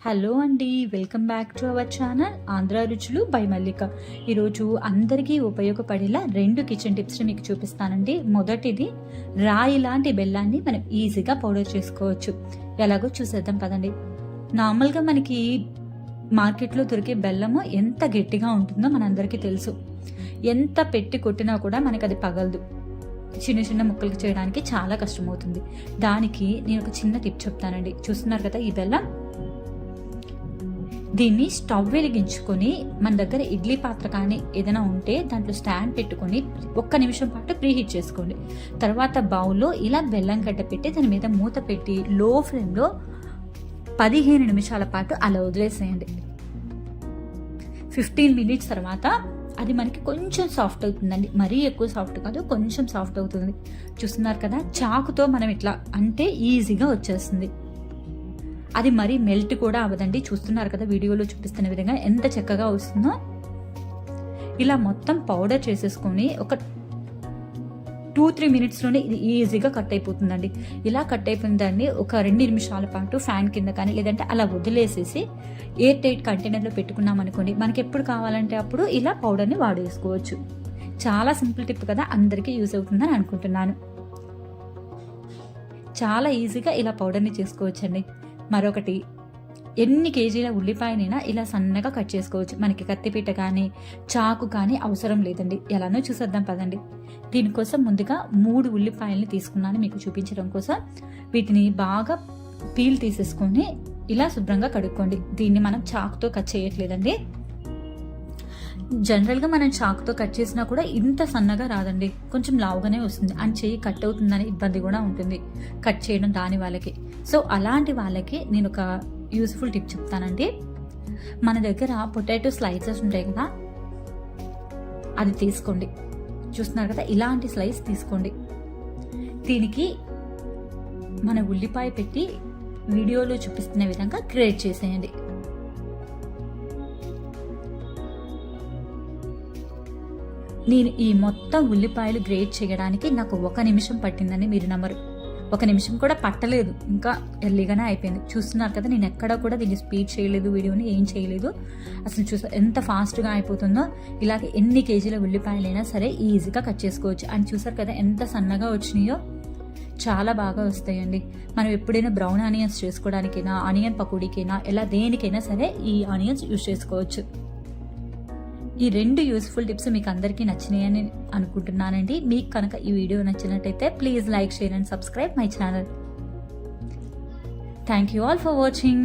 Hello అండి, welcome back to our channel Andhra రుచులు by మల్లిక. ఈరోజు అందరికీ ఉపయోగపడేలా 2 కిచెన్ టిప్స్ని మీకు చూపిస్తానండి. మొదటిది, రాయి లాంటి బెల్లాన్ని మనం ఈజీగా పౌడర్ చేసుకోవచ్చు. ఎలాగో చూసేద్దాం పదండి. నార్మల్గా మనకి మార్కెట్లో దొరికే బెల్లము ఎంత గట్టిగా ఉంటుందో మనందరికీ తెలుసు. ఎంత పెట్టి కొట్టినా కూడా మనకి అది పగలదు. చిన్న చిన్న ముక్కలకి చేయడానికి చాలా కష్టమవుతుంది. దానికి నేను ఒక చిన్న టిప్ చెప్తానండి. చూస్తున్నారు కదా ఈ బెల్లం, దీన్ని స్టవ్ వెలిగించుకొని మన దగ్గర ఇడ్లీ పాత్ర కానీ ఏదైనా ఉంటే దాంట్లో స్టాండ్ పెట్టుకొని 1 నిమిషం పాటు ప్రీహీట్ చేసుకోండి. తర్వాత బౌల్లో ఇలా బెల్లం గడ్డ పెట్టి దాని మీద మూత పెట్టి లో ఫ్లేమ్లో 15 నిమిషాల పాటు అలా వదిలేసేయండి. 15 మినిట్స్ తర్వాత అది మనకి కొంచెం సాఫ్ట్ అవుతుందండి. మరీ ఎక్కువ సాఫ్ట్ కాదు, కొంచెం సాఫ్ట్ అవుతుంది. చూస్తున్నారు కదా, చాకుతో మనం ఇట్లా అంటే ఈజీగా వచ్చేస్తుంది. అది మరీ మెల్ట్ కూడా అవ్వదండి. చూస్తున్నారు కదా వీడియోలో చూపిస్తున్న విధంగా ఎంత చక్కగా వస్తుందో. ఇలా మొత్తం పౌడర్ చేసేసుకొని ఒక 2-3 మినిట్స్లోనే ఇది ఈజీగా కట్ అయిపోతుందండి. ఇలా కట్ అయిపోయిన దాన్ని ఒక 2 నిమిషాల పాటు ఫ్యాన్ కింద కానీ లేదంటే అలా వదిలేసేసి ఎయిర్ టైట్ కంటైనర్లో పెట్టుకున్నాం అనుకోండి, మనకి ఎప్పుడు కావాలంటే అప్పుడు ఇలా పౌడర్ని వాడేసుకోవచ్చు. చాలా సింపుల్ టిప్ కదా, అందరికీ యూజ్ అవుతుందని అనుకుంటున్నాను. చాలా ఈజీగా ఇలా పౌడర్ని చేసుకోవచ్చండి. మరొకటి, ఎన్ని కేజీల ఉల్లిపాయనైనా ఇలా సన్నగా కట్ చేసుకోవచ్చు. మనకి కత్తిపీట కానీ చాకు కానీ అవసరం లేదండి. ఎలానో చూసేద్దాం పదండి. దీనికోసం ముందుగా 3 ఉల్లిపాయల్ని తీసుకున్నాను మీకు చూపించడం కోసం. వీటిని బాగా పీల్ తీసేసుకొని ఇలా శుభ్రంగా కడుక్కోండి. దీన్ని మనం చాకుతో కట్ చేయట్లేదండి. జనరల్గా మనం చాకుతో కట్ చేసినా కూడా ఇంత సన్నగా రాదండి, కొంచెం లావుగానే వస్తుంది. అని చెయ్యి కట్ అవుతుందని ఇబ్బంది కూడా ఉంటుంది కట్ చేయడం రాని వాళ్ళకి. సో అలాంటి వాళ్ళకి నేను ఒక యూస్ఫుల్ టిప్ చెప్తానండి. మన దగ్గర పొటాటో స్లైసెస్ ఉంటాయి కదా, అది తీసుకోండి. చూస్తున్నారు కదా, ఇలాంటి స్లైస్ తీసుకోండి. దీనికి మన ఉల్లిపాయ పెట్టి వీడియోలో చూపిస్తున్న విధంగా గ్రేట్ చేసేయండి. నేను ఈ మొత్తం ఉల్లిపాయలు గ్రేట్ చేయడానికి నాకు 1 నిమిషం పట్టిందని మీరు నమ్మరు. 1 నిమిషం కూడా పట్టలేదు, ఇంకా ఎర్లీగానే అయిపోయింది. చూస్తున్నారు కదా, నేను ఎక్కడా కూడా దీన్ని స్పీడ్ చేయలేదు, వీడియోని ఏం చేయలేదు. అసలు ఎంత ఫాస్ట్గా అయిపోతుందో. ఇలాగే ఎన్ని కేజీల ఉల్లిపాయలైనా సరే ఈజీగా కట్ చేసుకోవచ్చు. అని చూసారు కదా ఎంత సన్నగా వచ్చినాయో, చాలా బాగా వస్తాయండి. మనం ఎప్పుడైనా బ్రౌన్ ఆనియన్స్ చేసుకోవడానికైనా, ఆనియన్ పకోడీకైనా, ఎలా దేనికైనా సరే ఈ ఆనియన్స్ యూజ్ చేసుకోవచ్చు. ఈ 2 యూస్ఫుల్ టిప్స్ మీకు అందరికీ నచ్చినాయని అనుకుంటున్నానండి. మీకు కనుక ఈ వీడియో నచ్చినట్టయితే please like, share and subscribe my channel. Thank you all for watching.